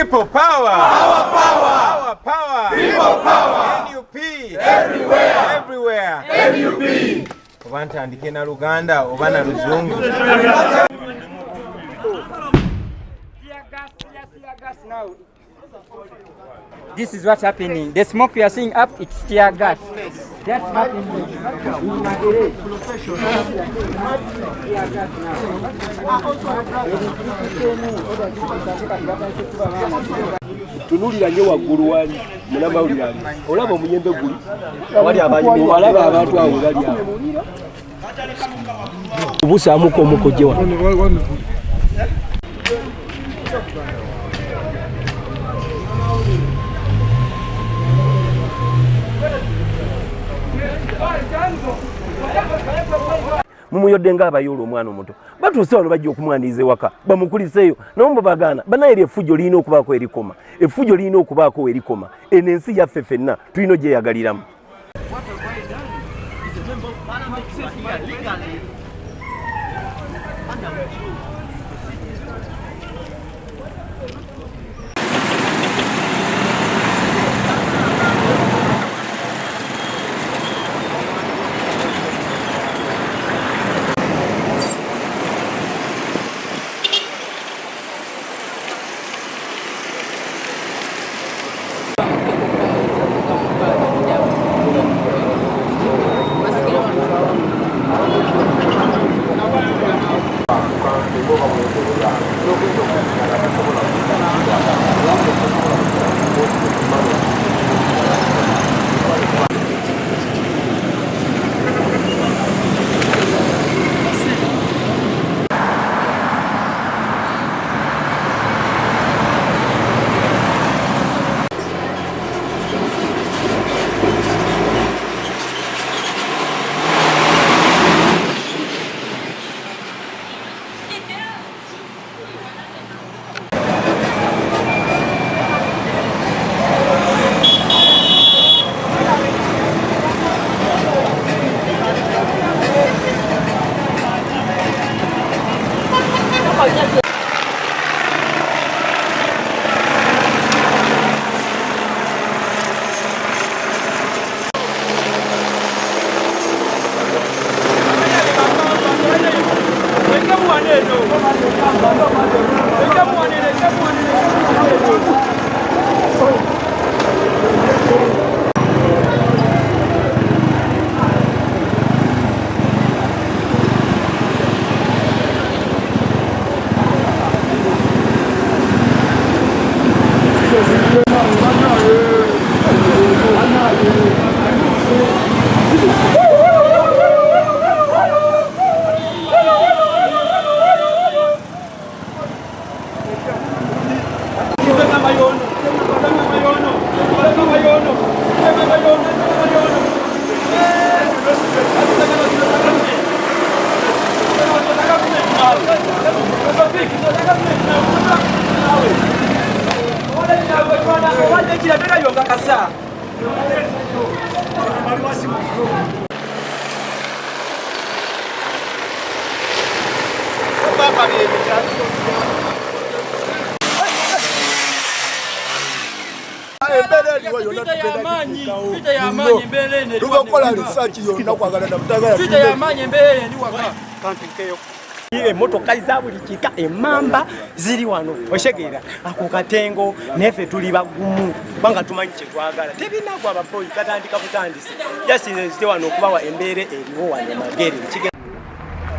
People power. Power, power. Power, power. People power. NUP. Everywhere. Everywhere. NUP. Obanta andike na Luganda obana Luzungu. This is what's happening. The smoke you are seeing up, it's tear gas. That's happening in my area. Tunulira nyo waggulu wali mulamba uli ali olaba omuyembe guli wali abantu balaba abantu awo bali awo obusaamuko omukojewa mumuyodde ng'abayoola omwana omuto batuuse wano bajja okumwaniriza ewaka bamukuliseeyo naye mbabagaana banaye effujo lirina okubaako erikoma effujo lirina okubaako erikoma eno ensi yaffe ffenna tulina ogyeyagaliramu. Emotoka za buli kika emamba ziri wano oshegeera ako katengo nefe tuli bagumu banga tumanyi kye twagala tebinagwa abapoyi katandika butandise yasizite wano okubawa embeere eriwo wano magere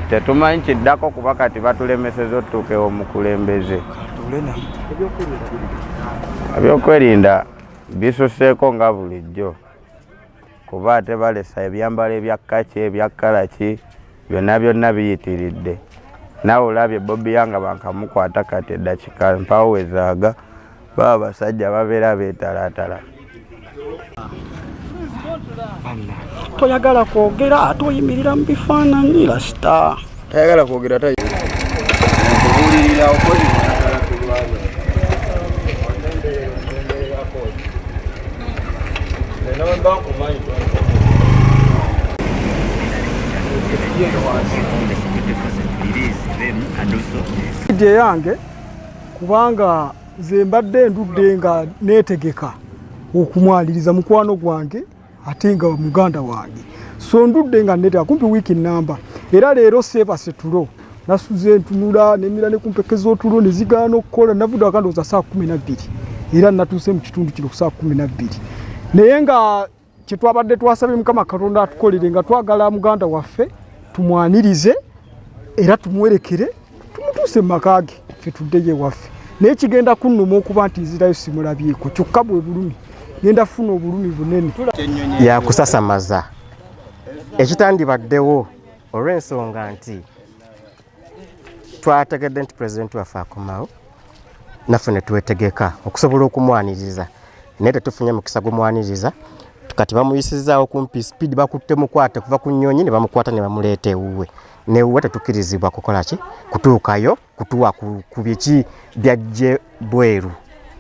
tetumanyi kiddako kuba kati batulemeseza otuuke omukulembeze ebyokwerinda bisuseeko nga bulijjo kuba ate balesa ebyambalo ebyakaki ebyakalaki byonna byonna biyitiridde nawe olabye Bobi Wine bankamukwata kati eddakiika mpawezaaga baba basajja babeera beetalaatala. Toyagala kwogera ate oyimirira mu bifaananyi lasita tayagala kwogera okubuulirira yange kubanga nze mbadde ndudde nga neetegeka okumwaliriza mukwano gwange ate nga muganda wange, so ndudde nga neetegeka kumpi wiiki nnamba, era leero seebase tulo nasuze ntunula nemira ne kumpekeza otulo ne zigaana okukola, navudde akandooza saa 12 era natuuse mu kitundu kino ku saa 12 naye nga kyetwabadde twasabye Mukama Katonda atukolere nga twagala muganda waffe tumwanirize era tumuwerekere tumutuuse mu maka ge ffe tuddeyo ewaffe, naye kigenda kunnuma okuba nti nzirayo simulabyeko kyokka bwe bulumi genda funa obulumi bunene yakusasamaza ekitandibaddewo olw'ensonga nti twategedde nti pulezidenti waffe akomawo naffe ne twetegeka okusobola okumwaniriza, naye tetufunye mukisa gumwaniriza. Kati bamuyisizaawo kumpi speed bakutte mukwate kuva ku nnyonyi ne bamukwata ne bamuleeta ewuwe, newuwe tetukkirizibwa kukola ki kutuukayo kutuwa ku biki byajje bweru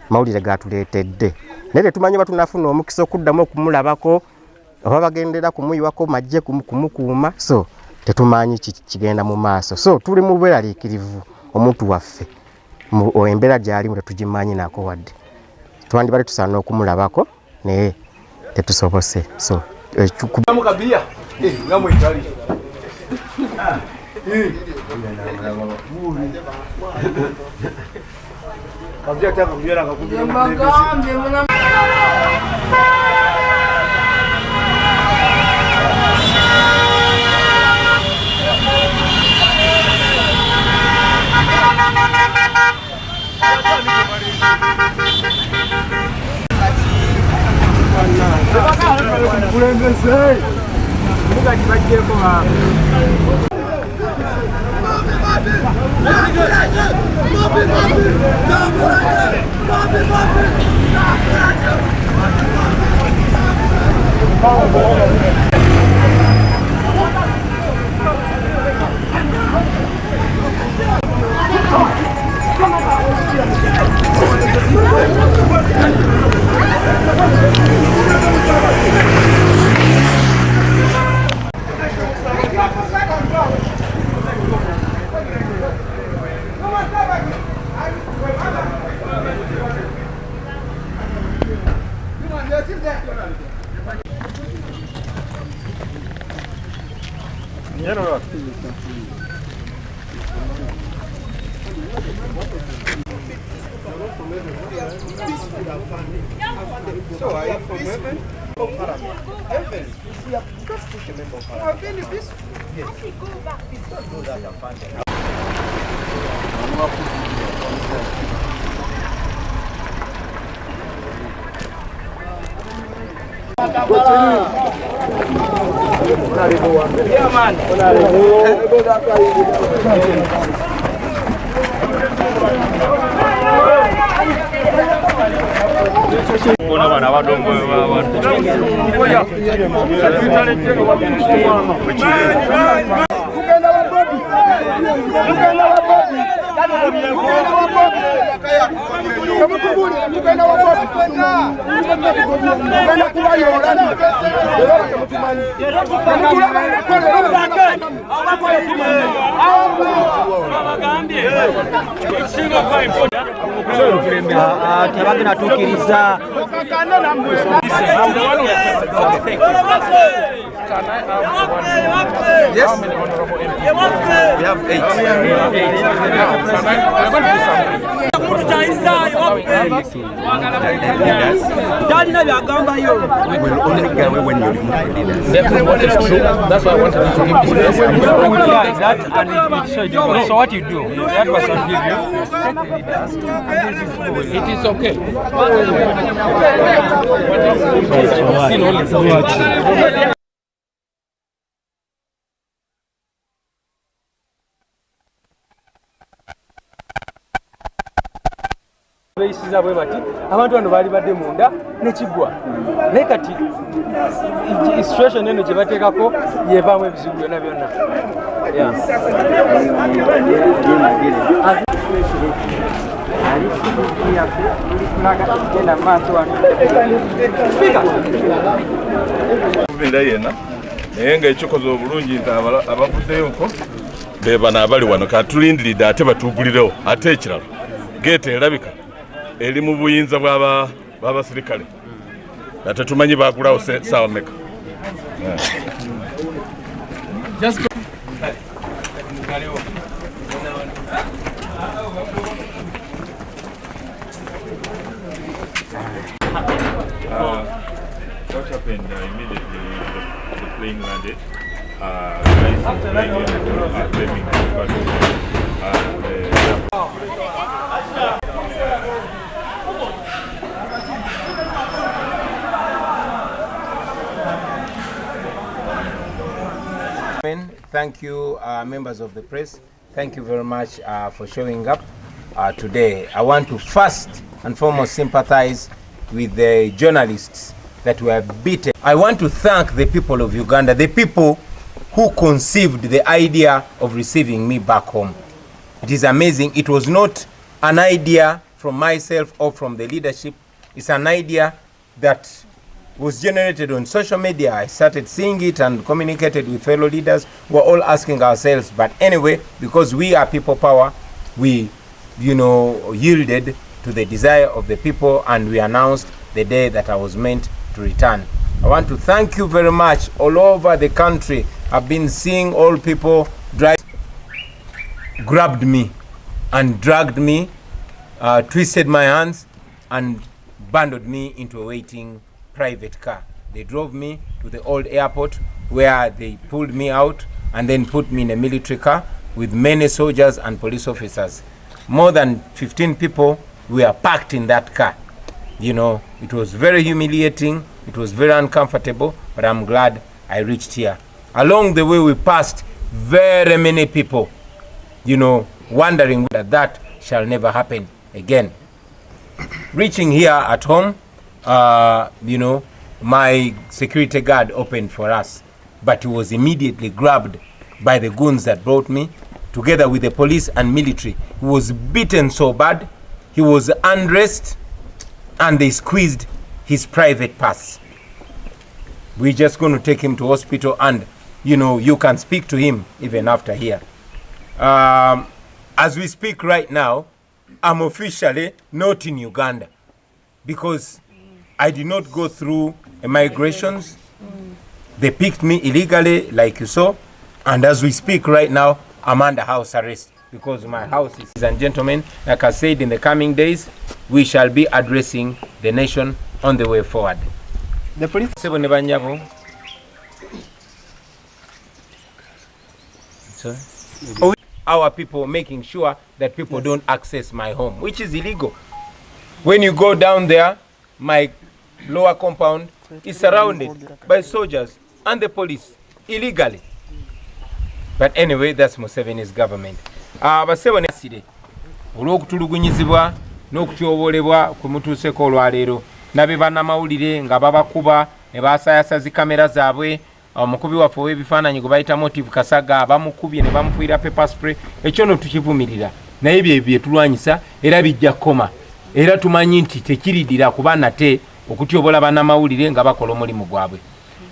mawulire gatuleetedde, naye tetumanyi batunafuna omukisa okuddamu okumulabako oba bagendera kumuyiwako majje kumukuuma, so tetumanyi kigenda mu maaso, so tuli mu bweraliikirivu omuntu waffe embeera gy'alimu tetugimanyi nako wadde, twandibadde tusaana okumulabako naye tetusobose. So mukabia ngamwetali kabia taka kujera ngakubira So are you from heaven? Heaven. Just push a member of I've been in this. Yes. Go back. Those are the fun. Yeah, man. Bona bana badongo tebagenda tukkiriza Yes. We have 8. We will only get away when you remove the leaders. That's why I wanted to give this person. That and it showed you. So what you do, that person give you, take the leaders. It is okay. Beeyisiza bwe bati abantu bano baali badde munda nekigwa naye kati situation eno gye bateekako yevaamu ebizibu byonna byonna. Kubeera yenna naye ng'ekikoze obulungi nti abavuddeyoko be bano abali wano katulindiridde ate batuugulirewo ate ekirala geeta erabika eri mu buyinza bw'abasirikale nga tetumanyi baagulawo saawa meka. What happened immediately the plane landed? Guys blaming Thank you, members of the press. Thank you very much for showing up today. I want to first and foremost sympathize with the journalists that were beaten. I want to thank the people of Uganda, the people who conceived the idea of receiving me back home. It is amazing. It was not an idea from myself or from the leadership. It's an idea that was generated on social media. I started seeing it and communicated with fellow leaders. We're all asking ourselves, but anyway, because we are people power, we, yielded to the desire of the people, and we announced the day that I was meant to return. I want to thank you very much. All over the country, I've been seeing all people grabbed me and dragged me, twisted my hands and bundled me into a waiting private car. They drove me to the old airport where they pulled me out and then put me in a military car with many soldiers and police officers. More than 15 people were packed in that car. It was very humiliating, it was very uncomfortable, but I'm glad I reached here. Along the way we passed very many people, wondering that shall never happen again. Reaching here at home, my security guard opened for us, but he was immediately grabbed by the goons that brought me, together with the police and military. He was beaten so bad, he was undressed, and they squeezed his private purse. We're just going to take him to hospital, and you can speak to him even after here. As we speak right now, I'm officially not in Uganda because I did not go through immigrations. They picked me illegally, like you saw, and as we speak right now, I'm under house arrest because my house is. Ladies and gentlemen, like I said, in the coming days, we shall be addressing the nation on the way forward. The police. Sorry? Our people making sure that people don't access my home, which is illegal. When you go down there, my lower compound is surrounded by soldiers and the police illegally. But anyway, that's Museveni's government. Basebone aside olw'okutulugunyizibwa n'okutyobolebwa ku mutuuseko olwaleero nabe bannamawulire nga babakuba ne baasaayasaza kamera zaabwe. Omukubi waffe w'ebifaananyi gwe bayita Motive Kasaga bamukubye ne bamufuira pepper spray. Ekyo no tukivumirira naye bye tulwanyisa era bijja koma era tumanyi nti tekiridira kuba nate okutyobola bannamawulire nga bakola omulimu gwabwe.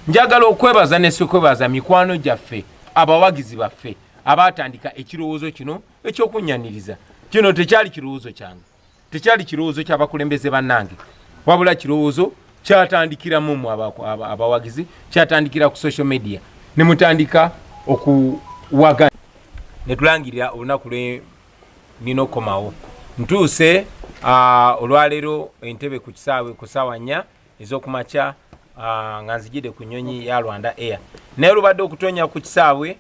Njagala okwebaza ne sikwebaza mikwano gyaffe abawagizi baffe abaatandika ekirowoozo kino ekyokunnyaniriza. Kino tekyali kirowoozo kyange, tekyali kirowoozo ky'abakulembeze bannange, wabula kirowoozo kyatandikira mu abawagizi, kyatandikira ku social media ne mutandika okuwaga ne tulangirira olunaku lwe nino komawo. Ntuuse olwaleero entebe ku kisaawe ku ssaawa 4 ez'okumakya nga nzijidde ku nnyonyi ya Rwanda Air. Naye lubadde okutonya ku kisaawe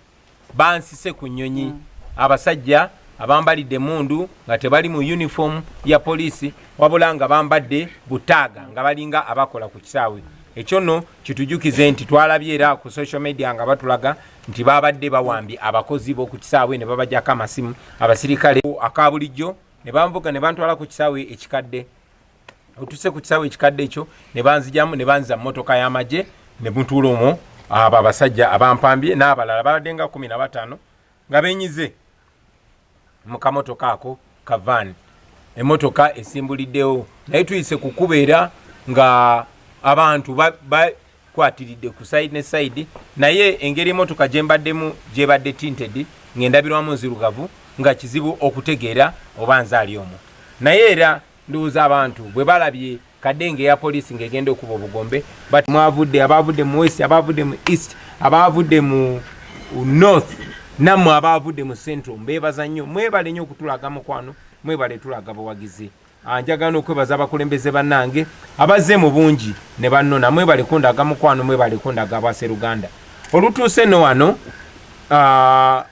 bansise ku nnyonyi abasajja abambalidde mundu nga tebali mu uniform ya polisi wabula nga bambadde butaaga nga balinga abakola ku kisaawe. Ekyo nno kitujukize nti twalabye era ku social media nga batulaga nti babadde bawambye abakozi b'oku kisaawe ne babajjako amasimu abasirikale akabulijjo ne banvuga ne bantwala ku kisaawe ekikadde. Otuse ku kisaawe ekikadde ekyo ne banzijamu ne banza mmotoka y'amagye ne mutuula omwo abo abasajja abampambye n'abalala babadde nga 15 nga benyize mu kamotoka ako ka van. Emmotoka esimbuliddewo naye tuyise kukubeera nga abantu bakwatiridde ku side ne side, naye engeri emmotoka gyembaddemu gyebadde tinted ng'endabirwamu nzirugavu nga kizibu okutegeera oba nze ali omwo. Naye era ndowooza abantu bwe balabye kadenge ya poliisi ng'egenda okuba obugombe but mwavudde abavudde mu west abavudde mu east abavudde mu north nammwe abavudde mu central mbeebaza nnyo mwebale nnyo okutulaga mukwano mwebale tulaga bawagizi njagala okwebaza abakulembeze bannange abazze mu bungi ne bannona mwebale kundaga mukwano mwebale kundaga abaseruganda olutuuse no wano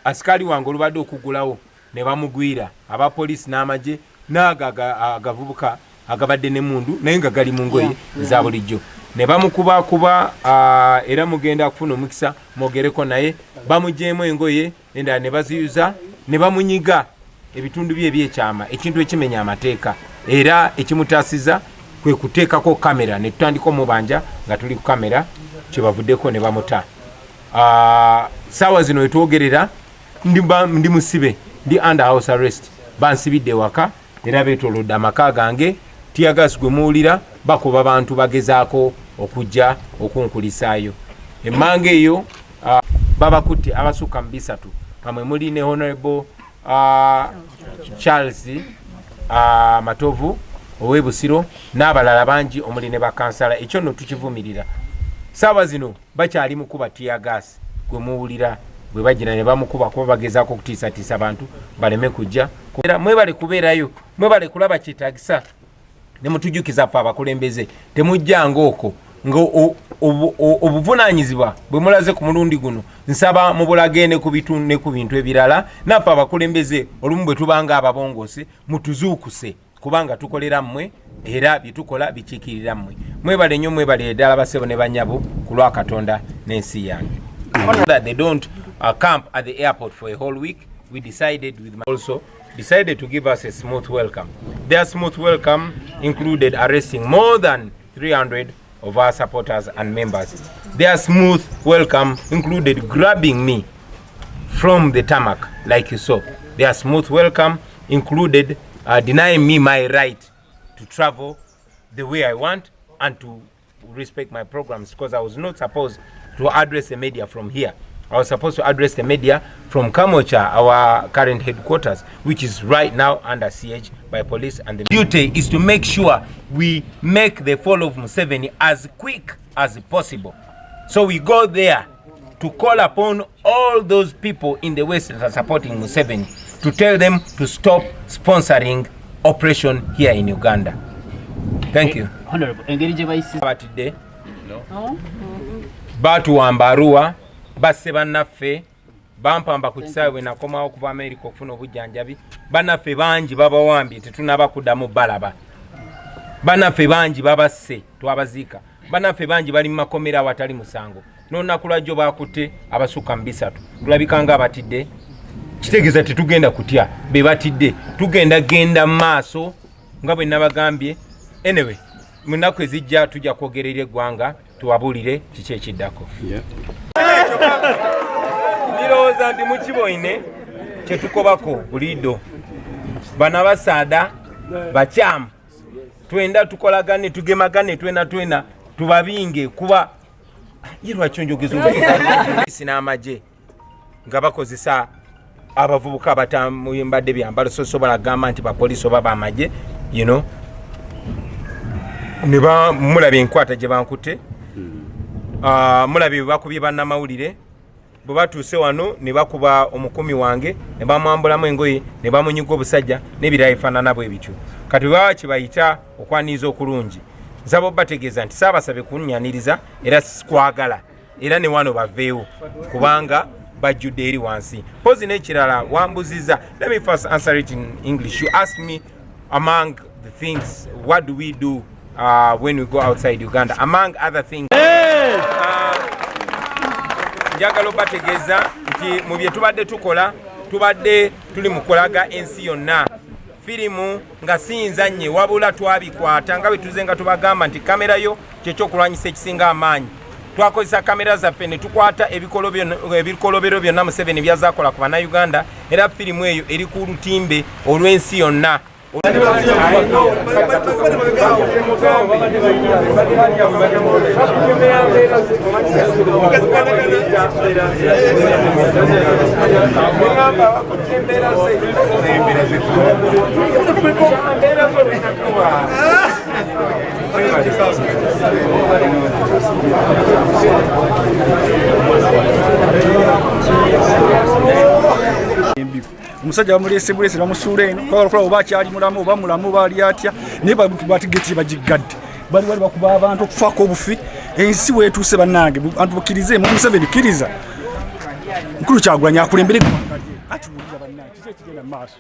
asikali wange olubadde okugulawo ne bamugwira abapoliisi n'amagye n'agavubuka agabadde n'emundu naye nga gali mu ngoye za bulijjo ne bamukubakuba era mugenda kufuna omukisa mwogereko naye bamugyemu engoye endala ne baziyuza ne bamunyiga ebitundu bye ebyekyama ekintu ekimenya amateeka era ekimutaasiza kwe kuteekako kamera ne tutandika omubanja nga tuli ku kamera kyebavuddeko ne bamuta saawa zino wetwogerera ndi musibe ndi under house arrest bansibidde waka era beetolodde amaka gange tiyagas gwe muwulira bakuba bantu bagezaako okujja okunkulisaayo emmanga eyo babakutte abasukka mu 3 pamwe muli ne honorable Charles Matovu ow'Ebusiro n'abalala bangi omuli ne bakansala ekyo nno tukivumirira saawa zino bakyali mukuba tiyagas gwe muwulira bwe bagira ne bamukuba kuba bagezaako okutiisatiisa abantu baleme kujja era mwebale kubeerayo mwebale kulaba kyetaagisa ne mutujukiza ffe abakulembeze temujjanga okwo nga obuvunaanyizibwa bwe mulaze ku mulundi guno nsaba mubulage ne ku bintu ebirala naffe abakulembeze olumu bwe tubanga ababongose mutuzuukuse kubanga tukolera mmwe era byetukola bikiikirira mmwe mwebale nnyo mwebale eddala basebo ne banyabo ku lwa Katonda n'ensi yange. That they don't camp at the airport for a whole week, we decided to give us a smooth welcome. Their smooth welcome included arresting more than 300 of our supporters and members. Their smooth welcome included grabbing me from the tarmac like you saw. Their smooth welcome included denying me my right to travel the way I want and to respect my programs, because I was not supposed to address the media from here. I was supposed to address the media from Kamocha, our current headquarters, which is right now under siege by police. And the duty is to make sure we make the fall of Museveni as quick as possible. So we go there to call upon all those people in the West that are supporting Museveni to tell them to stop sponsoring operation here in Uganda. Thank you. Honorable, engeri gye bayise batidde batuwamba Arua basse bannaffe bampamba ku kisaawe bwe nakomawo okuva Amerika okufuna obujjanjabi bannaffe bangi babawambye tetunaba kuddamu balaba bannaffe bangi babasse twabaziika bannaffe bangi bali mu makomera awatali musango n'olunaku lwajjo bakutte abasukka mu 3 tulabikanga abatidde kitegeeza tetugenda kutya be batidde tugenda genda mu maaso nga bwe nabagambye. Anyway, mu nnaku ezijja tujja kwogerera eggwanga tuwabuulire kiki ekiddako. Ndirowooza nti mukiboine kyetukobako buliido bana basaada bakyamu twenda tukolagane tugemagane twena tubabinge kuba yirwakyo njogeza n'amagye nga bakozesa abavubuka batamuyimbadde byambalo sosobola gamba nti bapoliisi oba bamagye ne bamulaba enkwata gye bankute mulabye bakubye bannamawulire bwe batuuse wano ne bakuba omukumi wange ne bamwambulamu engoye ne bamunyiga obusajja n'ebirala ebifaanana bwe bityo kati bwe kibayita okwaniriza okulungi nsaba obategeeza nti saabasabye kunnyaniriza era sikwagala era ne wano baveewo kubanga bajjudde eri wansi pozi n'ekirala wambuziza. Let me first answer it in English. You asked me among the things what do we do when we go outside Uganda, among other things. Njagala obategeeza nti mu bye tubadde tukola tubadde tuli mu kulaga ensi yonna firimu nga siyinza nnye wabula twabikwata nga bwe tuze nga tubagamba nti kamera yo kyekyokulwanyisa ekisinga amaanyi. Twakozesa kamera zaffe ne tukwata ebikolobero byonna Museveni byazaakola ku bannayuganda era firimu eyo eri ku lutimbe olw'ensi yonna Omusajja bamulese bulese bamusuula eno kwagala oba akyali mulamu oba mulamu baali atya naye batigeti bagigadde bali bakuba abantu okufaako obufi ensi weetuuse bannange bantu bukkirize mu Museveni kkiriza Mukulu Kyagulanyi akulembere eggwanga lye ati bulira bannange kiki ekigenda mu maaso